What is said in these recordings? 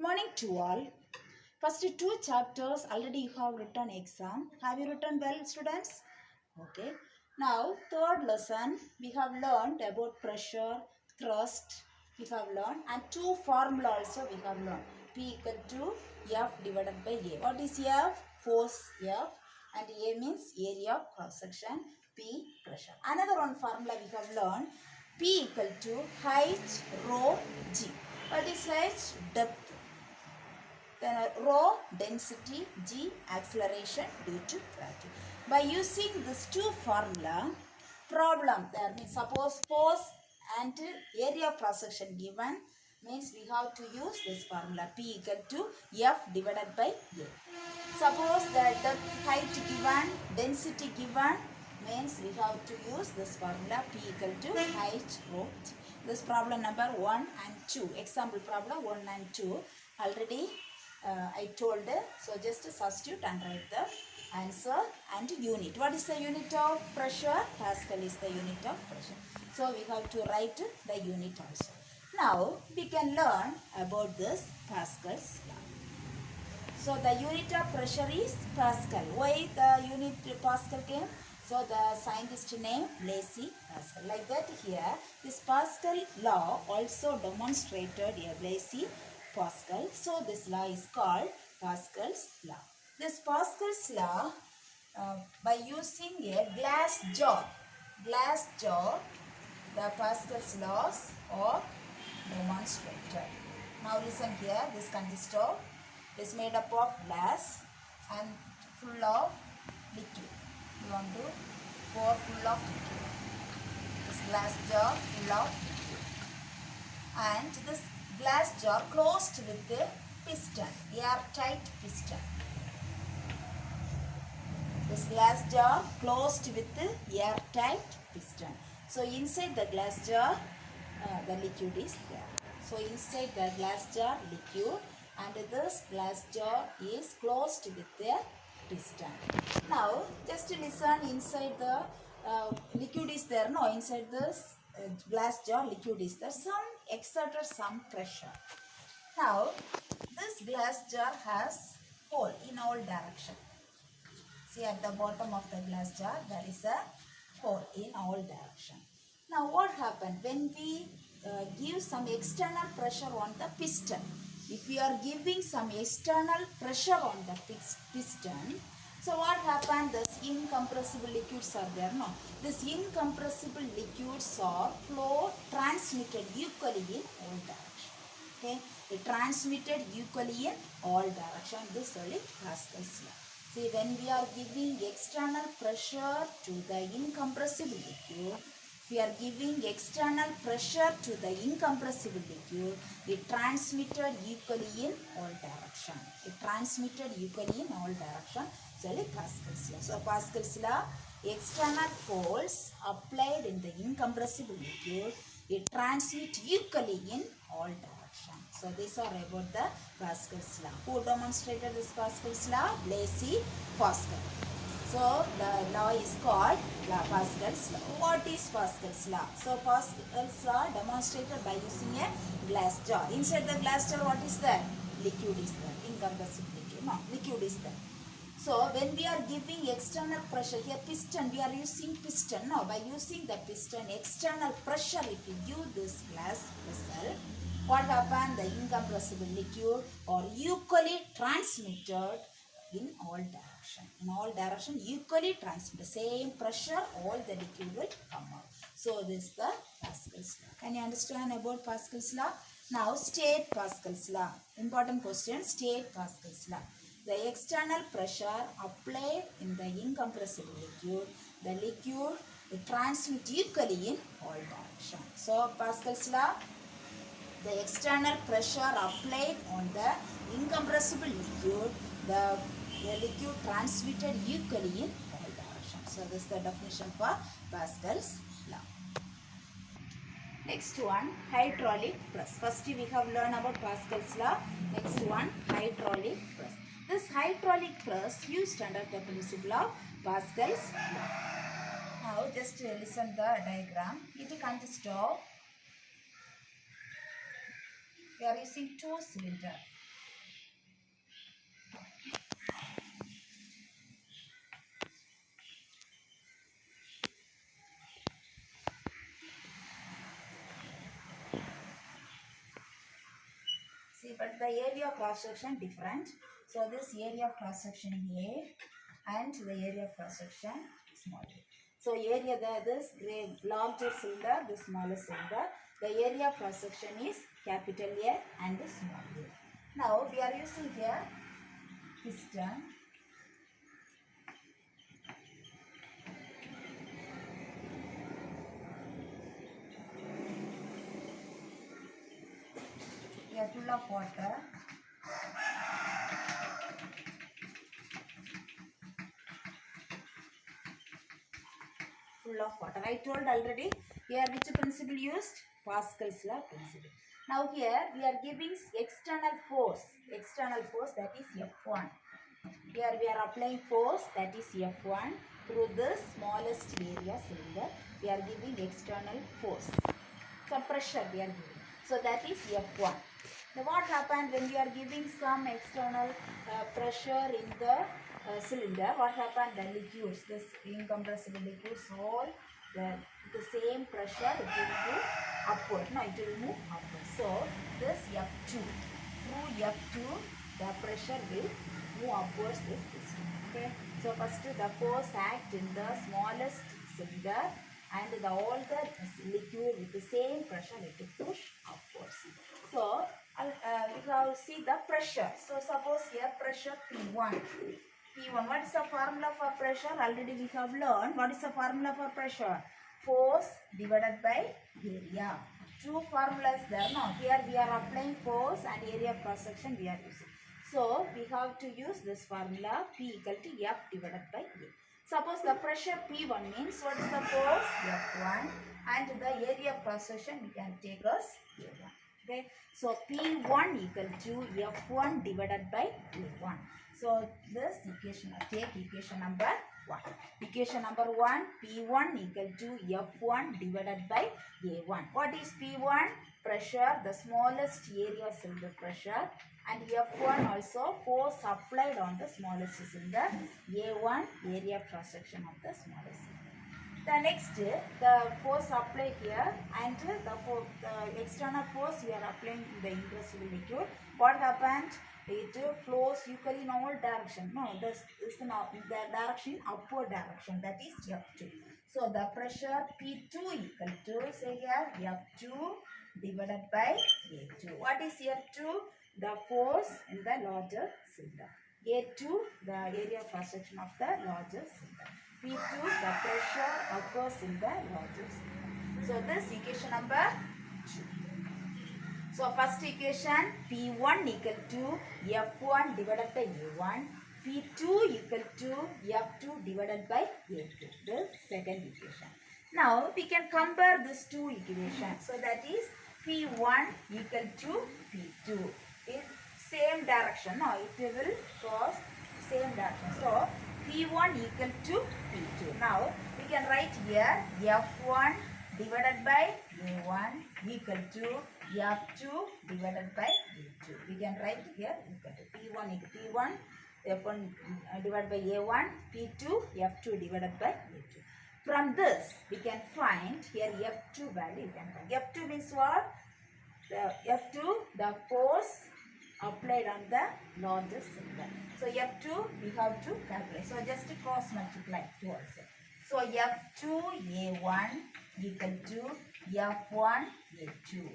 morning to all. First two chapters already you have written exam. Have you written well, students? Okay. Now third lesson we have learned about pressure, thrust. We have learned and two formula also we have learned. P equal to F divided by A. What is F? Force F, and A means area of cross section. P pressure. Another one formula we have learned. P equal to H rho G. What is H? Depth. Then rho density, G acceleration due to gravity. By using these two formula, problem there means suppose force and area of cross section given means we have to use this formula P equal to F divided by A. Suppose the depth, height given, density given means we have to use this formula P equal to H rho G. This problem number 1 and 2. Example problem 1 and 2 already I told. So just substitute and write the answer and unit. What is the unit of pressure? Pascal is the unit of pressure. So we have to write the unit also. Now we can learn about this Pascal's law. So the unit of pressure is Pascal. Why the unit Pascal came? So the scientist name Blaise Pascal. Like that here, this Pascal law also demonstrated a Blaise Pascal. So this law is called Pascal's law. This Pascal's law, by using a glass jar, the Pascal's laws are demonstrated. Now listen here, this consists of, is made up of glass and full of liquid. You want to pour full of liquid. This glass jar full of liquid. And this glass jar closed with a piston, airtight piston. This glass jar closed with the airtight piston. So inside the glass jar, the liquid is there. So inside the glass jar, liquid, and this glass jar is closed with the piston. Now just listen, inside the liquid is there. No, inside this glass jar liquid is there. Some exerted some pressure. Now this glass jar has hole in all direction. See, at the bottom of the glass jar there is a hole in all direction. Now what happened when we give some external pressure on the piston? If we are giving some external pressure on the piston, so what happened? These incompressible liquids are there. No, these incompressible liquids are transmitted equally in all direction. Okay, it transmitted equally in all direction. This only Pascal's law. See, when we are giving external pressure to the incompressible liquid, we are giving external pressure to the incompressible liquid, it transmitted equally in all direction. It transmitted equally in all direction. So Pascal's law. So Pascal's law, external force applied in the incompressible liquid, it transmits equally in all direction. So these are about the Pascal's law. Who demonstrated this Pascal's law? Blaise Pascal. So the law is called Pascal's law. What is Pascal's law? So Pascal's law demonstrated by using a glass jar. Inside the glass jar, what is there? Liquid is there. Incompressible liquid. No, liquid is there. So when we are giving external pressure, here piston, we are using piston. Now by using the piston, external pressure, if you give this glass vessel, what happened? The incompressible liquid are equally transmitted in all direction. In all direction, equally transmitted. Same pressure, all the liquid will come out. So this is the Pascal's law. Can you understand about Pascal's law? Now state Pascal's law. Important question, state Pascal's law. The external pressure applied in the incompressible liquid, the liquid will transmit equally in all directions. So Pascal's law, the external pressure applied on the incompressible liquid, the liquid transmitted equally in all directions. So this is the definition for Pascal's law. Next one, hydraulic press. First we have learned about Pascal's law. Next one, hydraulic press. This hydraulic press used under the principle of Pascal's law. Now just listen the diagram. It consists of, we are using two cylinders. See, but the area of cross section different. So this area of cross section A and the area of cross section small a. So area this larger cylinder, the smaller cylinder. The area of cross section is capital A and the small a. Now we are using here piston. We are full of water. Full of water. I told already here which principle used? Pascal's law principle. Now here we are giving external force that is F1. Here we are applying force that is F1 through the smallest area cylinder. We are giving external force. Some pressure we are giving. So that is F1. Now what happened when we are giving some external pressure in the cylinder? What happened? The liquids, this incompressible liquids, all the same pressure it will move upward. No, it will move upward. So this F2, through F2, the pressure will move upwards this piston. Okay. So first the force act in the smallest cylinder, and all the liquid with the same pressure it will push upwards. So we have see the pressure. So suppose here pressure P1. What is the formula for pressure? Already we have learned. What is the formula for pressure? Force divided by area. Two formulas there. No, here we are applying force and area of cross section we are using. So we have to use this formula, P equal to F divided by A. Suppose the pressure P1 means what is the force? F1, and the area of cross section we can take as A1. Okay, so P1 equal to F1 divided by A1. So this equation, take equation number 1. Equation number 1, P1 equal to F1 divided by A1. What is P1? Pressure, the smallest area cylinder pressure, and F1 also force applied on the smallest cylinder. A1 area of cross section of the smallest cylinder. The next, the force applied here, and the external force we are applying in the incompressible liquid. What happened? It flows equally in all direction. No, this is not the direction, upward direction, that is F2. So the pressure P2 equal to, say here, F2 divided by A2. What is F2? The force in the larger cylinder. A2, the area of cross section of the larger cylinder. P2, the pressure occurs in the larger cylinder. So this equation number 2. So first equation, P1 equal to F1 divided by A1. P2 equal to F2 divided by A2. The second equation. Now we can compare these two equations. So that is P1 equal to P2. In same direction. No, it will cross same direction. So P1 equal to P2. Now we can write here F1 divided by A1 equal to F2 divided by A2. We can write here equal to P1 equal P1 F1 divided by A1, P2 F2 divided by A2. From this we can find here F2 value. You can find F2 means what? The F2, the force applied on the larger cylinder. So F2 we have to calculate. So just cross multiply 2 also. So F2 A1 equal to F1 A2.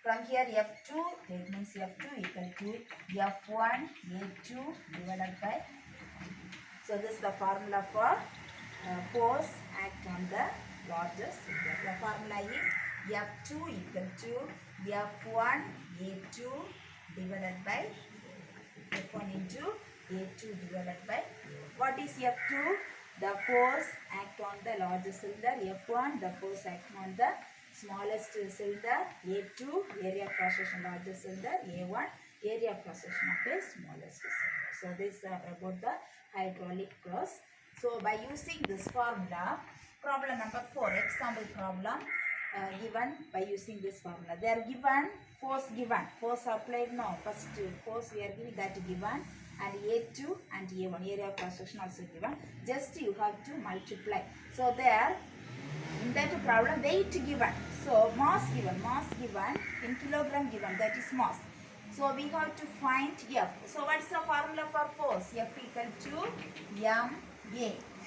From here F2, it means F2 equal to F1 A2 divided by. So this is the formula for force act on the larger cylinder. The formula is F2 equal to F1 A2 divided by F1 into A2 divided by. What is F2? The force act on the larger cylinder. F1, the force act on the smallest cylinder. A2, area of cross section larger cylinder. A1, area of cross section of the smallest cylinder. So this is about the hydraulic press. So by using this formula, problem number 4, example problem given by using this formula. They are given force applied. No, first force we are giving that given, and A2 and A1 area of cross section also given. Just you have to multiply. So there in that problem weight given. So mass given in kilogram given, that is mass. So we have to find F. So what's the formula for force? F equal to ma.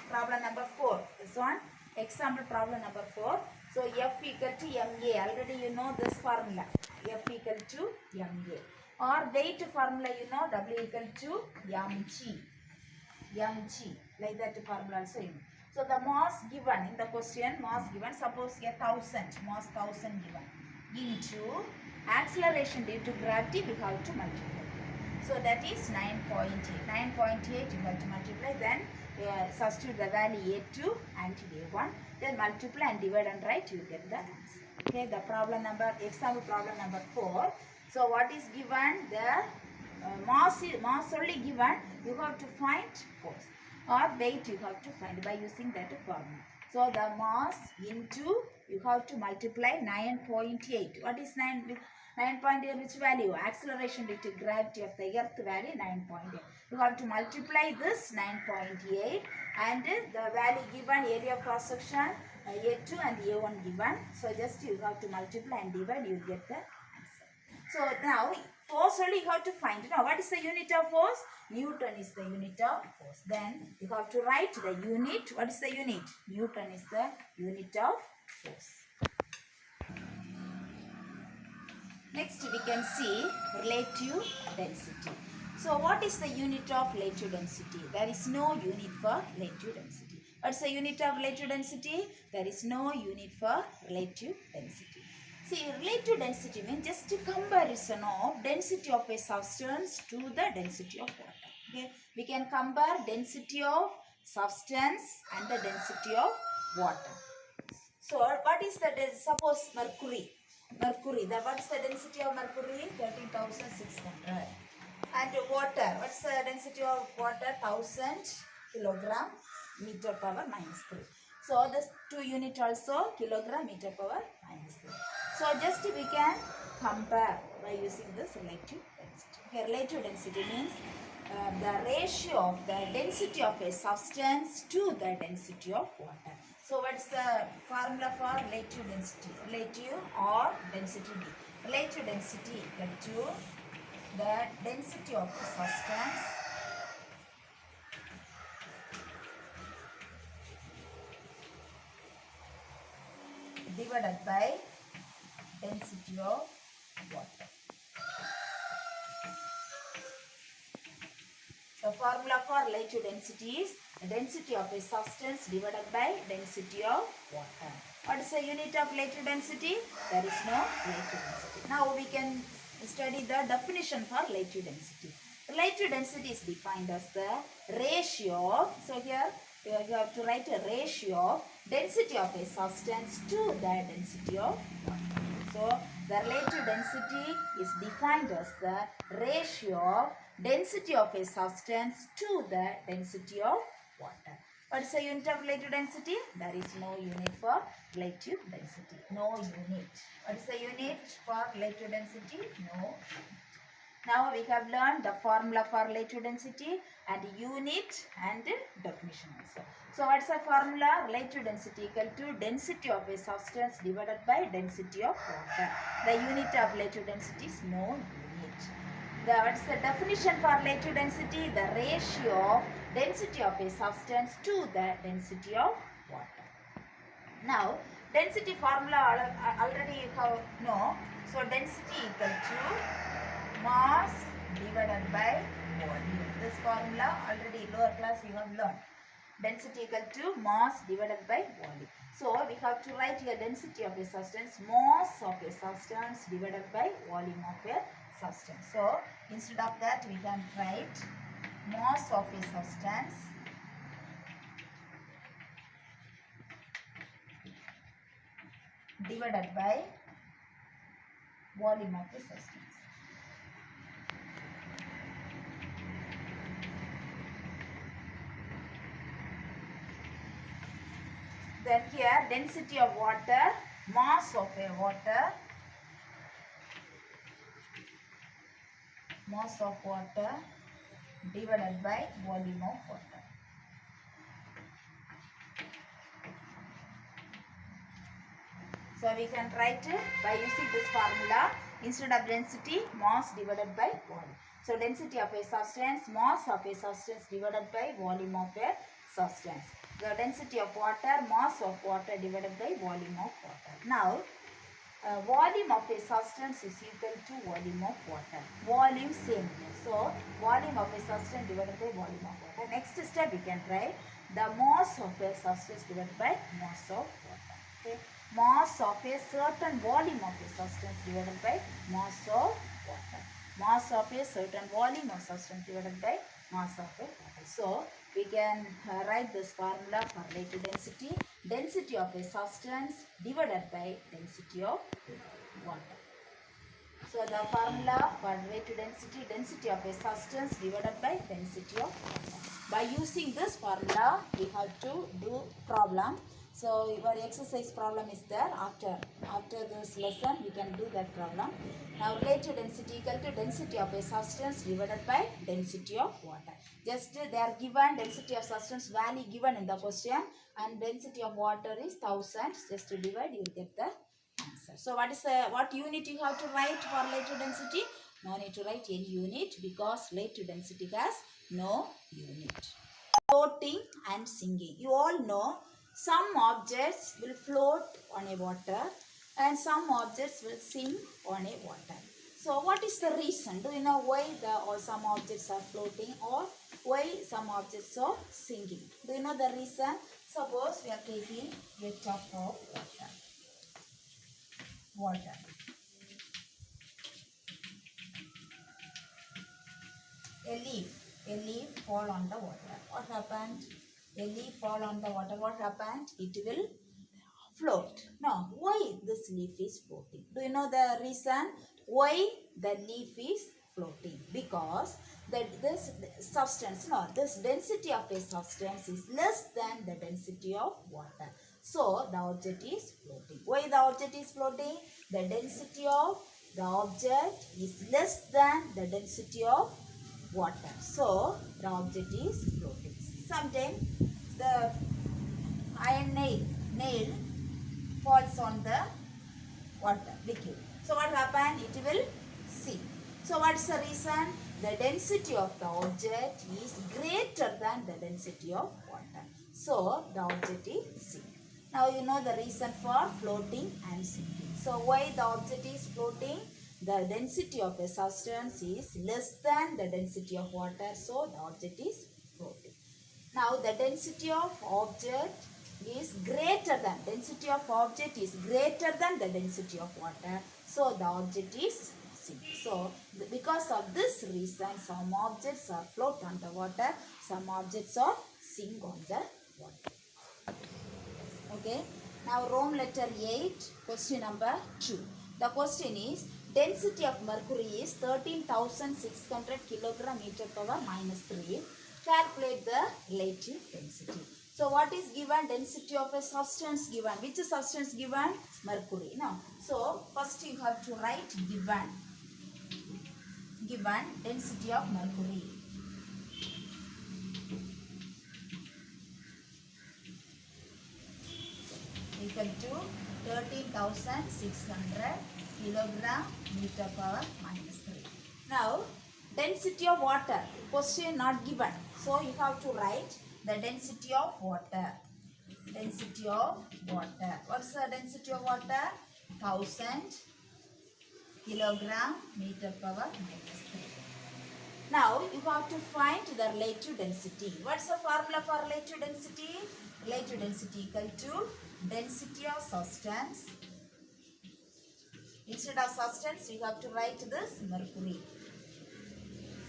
Problem number 4. This one, example problem number 4. So F equal to ma. Already you know this formula. F equal to ma. Or weight formula you know, W equal to mg. Like that formula also you know. So the mass given in the question, suppose a 1000, mass 1000 given, into acceleration due to gravity, we have to multiply. So that is 9.8. 9.8 you have to multiply, then substitute the value A2 and A1, then multiply and divide and write, you get the answer. Okay, the problem number, example problem number 4. So what is given? The mass only given, you have to find force, or weight you have to find by using that formula. So the mass into, you have to multiply 9.8. What is 9.8? Which value? Acceleration due to gravity of the earth value 9.8. You have to multiply this 9.8 and the value given, area of cross section A2 and A1 given. So just you have to multiply and divide, you get the answer. So now force only you have to find. Now what is the unit of force? Newton is the unit of force. Then you have to write the unit. What is the unit? Newton is the unit of force. Next we can see relative density. So what is the unit of relative density? There is no unit for relative density. What is the unit of relative density? There is no unit for relative density. See, relative density means just a comparison of density of a substance to the density of water. Okay, we can compare density of substance and the density of water. So what is the suppose mercury? What is the density of mercury? 13,600. And water, what's the density of water? 1000 kilogram meter power minus 3. So this 2 unit also kilogram meter power minus 3. So just we can compare by using this relative density. Okay, relative density means the ratio of the density of a substance to the density of water. So what's the formula for relative density? Relative or density D. Relative density equal to the density of the substance divided by density of water. The formula for relative density is density of a substance divided by density of water. What is the unit of relative density? There is no relative density. Now we can study the definition for relative density. Relative density is defined as the ratio of, so here you have to write a ratio of density of a substance to the density of water. So the relative density is defined as the ratio of density of a substance to the density of water. What is the unit of relative density? There is no unit for relative density. No unit. What is the unit for relative density? No. Now we have learned the formula for relative density and unit and definition also. So what's the formula? Relative density equal to density of a substance divided by density of water. The unit of relative density is no unit. What's the definition for relative density? The ratio of density of a substance to the density of water. Now density formula already you have know. So density equal to mass divided by volume. This formula already lower class you have learned. Density equal to mass divided by volume. So we have to write here density of a substance, mass of a substance divided by volume of a substance. So instead of that we can write mass of a substance divided by volume of a substance. Then here density of water, mass of a water, mass of water divided by volume of water. So we can write by using this formula Instead of density, mass divided by volume. So density of a substance, mass of a substance divided by volume of a substance. The density of water, mass of water divided by volume of water. Now, volume of a substance is equal to volume of water. Volume same here. So, volume of a substance divided by volume of water. Next step we can write the mass of a substance divided by mass of water. Okay. Mass of a certain volume of a substance divided by mass of water. Mass of a certain volume of substance divided by mass of a water. So, we can write this formula for relative density. Density of a substance divided by density of water. So the formula for relative density, density of a substance divided by density of water. By using this formula, we have to do problem. So your exercise problem is there. After this lesson, we can do that problem. Now relative density equal to density of a substance divided by density of water. Just they are given density of substance value given in the question, and density of water is 1000. Just to divide, you will get the answer. So what unit you have to write for relative density? No need to write any unit because relative density has no unit. Floating and sinking. You all know some objects will float on a water and some objects will sink on a water. So what is the reason? Do you know why some objects are floating or why some objects are sinking? Do you know the reason? Suppose we are taking a tub of water. A leaf fall on the water. What happened? A leaf fall on the water. What happened? It will float. Now, why this leaf is floating? Do you know the reason why the leaf is floating? Because this density of a substance is less than the density of water. So, the object is floating. Why the object is floating? The density of the object is less than the density of water. So, the object is floating. Sometimes the iron nail falls on the water, liquid. So, what happens? It will sink. So, what is the reason? The density of the object is greater than the density of water. So, the object is sink. Now, you know the reason for floating and sinking. So, why the object is floating? The density of a substance is less than the density of water. So, the object is floating. Now, the density of object is greater than the density of water. So, the object is sinking. So, because of this reason, some objects are float on the water, some objects are sink on the water. Okay. Now, Rome letter 8, question number 2. The question is, density of mercury is 13,600 kilogram meter power minus 3. Calculate the relative density. So, what is given? Density of a substance given. Which substance given? Mercury. Now, so first you have to write given density of mercury. Equal to 13,600 kilogram meter power minus 3. Now, density of water. Question not given. So, you have to write the density of water. Density of water. What's the density of water? 1000 kilogram meter power minus 3. Now, you have to find the relative density. What's the formula for relative density? Relative density equal to density of substance. Instead of substance, you have to write this mercury.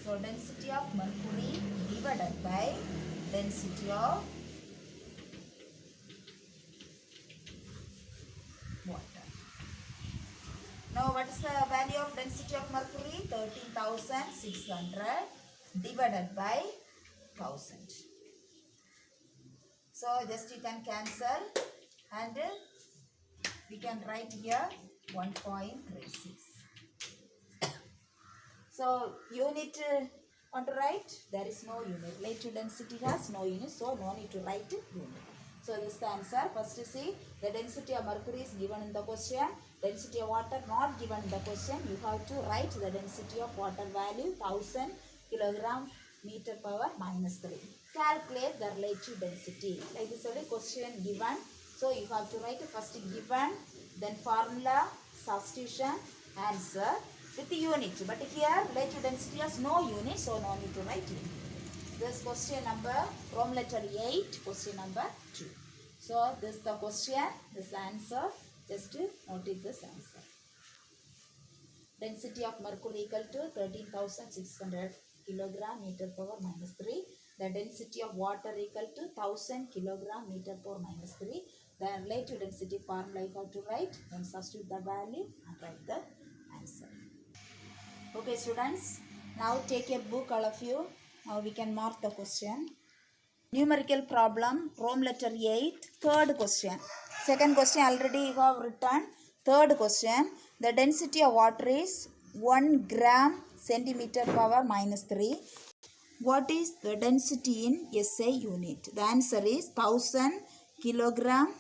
So, density of mercury divided by density of water. Now, what is the value of density of mercury? 13,600 divided by 1000. So, just you can cancel and we can write here 1.36. So, unit want to write? There is no unit. Relative density has no unit, so no need to write unit. So, this is the answer. First, see the density of mercury is given in the question. Density of water not given in the question. You have to write the density of water value 1000 kilogram meter power minus 3. Calculate the relative density. Like this only question given. So you have to write first given, then formula, substitution, answer with the unit. But here relative density has no unit, so no need to write unit. This question number from letter 8, question number 2. So this is the question, this answer. Just notice this answer. Density of mercury equal to 13,600 kilogram meter power minus 3. The density of water equal to 1000 kilogram meter power minus 3. The relative density formula you have to write, then substitute the value and write the answer. Okay students, now take a book all of you. Now we can mark the question. Numerical problem, Rome letter 8, third question. Second question already you have written. Third question, the density of water is 1 gram centimeter power minus 3. What is the density in SI unit? The answer is 1000 kilogram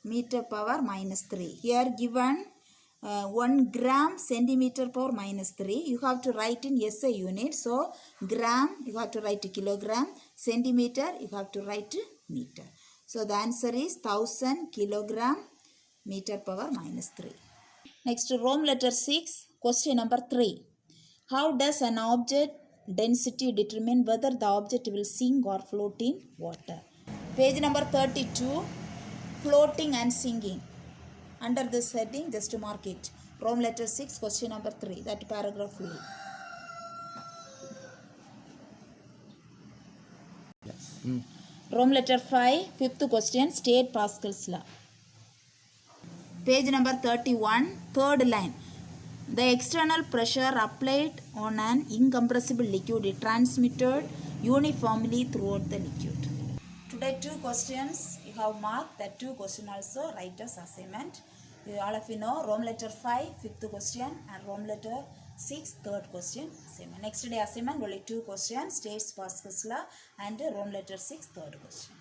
meter power minus 3. Here given 1 gram centimeter power minus 3. You have to write in SI unit. So gram you have to write kilogram. Centimeter you have to write meter. So the answer is 1000 kilogram meter power minus 3. Next, Rome letter 6, question number 3. How does an object density determine whether the object will sink or float in water? Page number 32, floating and sinking. Under this heading, just to mark it. Rome letter 6, question number 3, that paragraph full. Yes. Rome letter 5, fifth question, state Pascal's law. Page number 31, third line. The external pressure applied on an incompressible liquid is transmitted uniformly throughout the liquid. Today 2 questions you have marked. That 2 questions also write as assignment. All of you know Rome letter 5, fifth question, and Rome letter 6, third question assignment. Next day assignment only 2 questions, states Pascal's law, and Rome letter 6, third question.